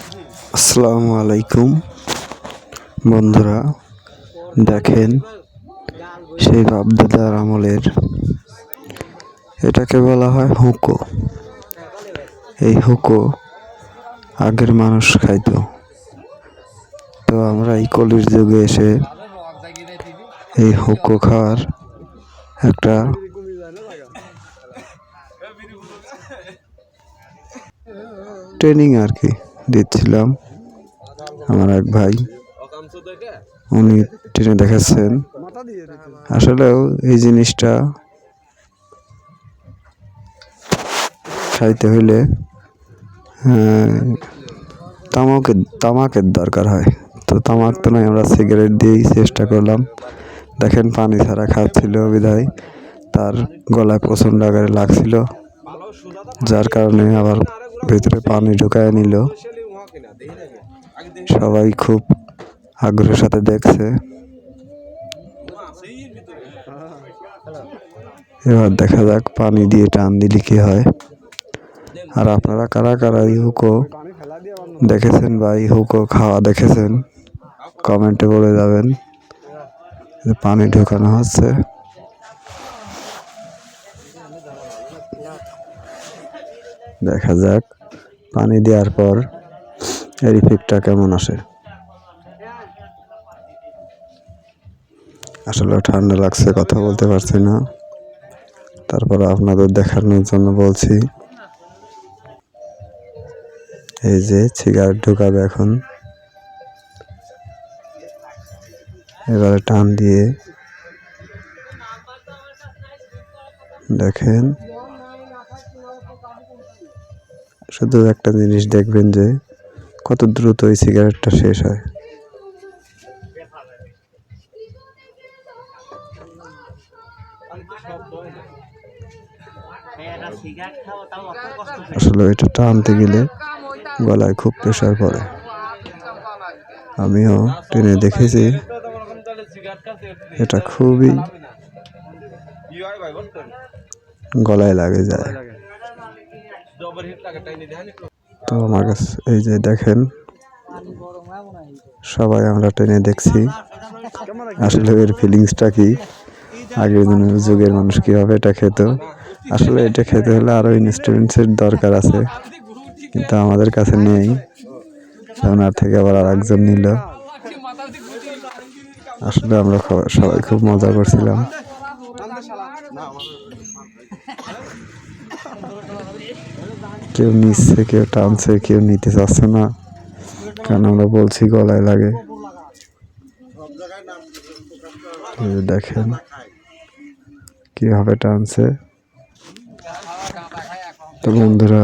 আসসালামু আলাইকুম বন্ধুরা, দেখেন সেই বাপ-দাদার আমলের এটাকে বলা হয় হুঁকো। এই হুঁকো আগের মানুষ খাইতো, তো আমরা এই কলির যুগে এসে এই হুঁকো খাওয়ার একটা ট্রেনিং আর কি দিচ্ছিলাম। আমার এক ভাই, উনি ট্রেনে দেখাচ্ছেন। আসলেও এই জিনিসটা খাইতে হইলে তামাকের দরকার হয়, তো তামাক তো নয়, আমরা সিগারেট দিয়েই চেষ্টা করলাম। দেখেন পানি ছাড়া খাচ্ছিল বিধায় তার গলায় প্রচণ্ড আকারে লাগছিল, যার কারণে আবার ভিতরে পানি ঢুকায় নিল। সবাই খুব আগ্রহের সাথে দেখছে। এবার দেখা যাক পানি দিয়ে টান দিলে কি হয়। আর আপনারা কারা কারা এই হুঁকো দেখেছেন বা এই হুঁকো খাওয়া দেখেছেন, কমেন্টে বলে যাবেন। পানি ঢোকানো হচ্ছে, দেখা যাক পানি দেওয়ার পর এর ইফেক্টটা কেমন আসে। আসলে ঠান্ডা লাগছে, কথা বলতে পারছি না, তারপর আপনাদের দেখানোর জন্য বলছি। এই যে সিগারেট ঢুকাবে এখন, এবারে টান দিয়ে দেখেন। শুধু একটা জিনিস দেখবেন যে কত দ্রুত এই সিগারেটটা শেষ হয়। আসলে এটা টানতে গেলে গলায় খুব প্রেশার পড়ে। আমিও ট্রেনে দেখেছি, এটা খুবই গলায় লাগে যায়। তো আমার কাছে এই যে দেখেন, সবাই আমরা ট্রেনে দেখছি। আসলে এর ফিলিংসটা কি, আগের দিনের যুগের মানুষ কিভাবে এটা খেত। আসলে এটা খেতে হলে আরো ইনস্ট্রুমেন্টসের দরকার আছে, কিন্তু আমাদের কাছে নেই। ওনার থেকে আবার আরেকজন নিল। আসলে আমরা সবাই খুব মজা করছিলাম। কেউ নিচ্ছে, কেউ টানছে, কেউ নিতে চাচ্ছে না, কারণ আমরা বলছি গলায় লাগে। দেখেন কিভাবে টানছে। তো বন্ধুরা,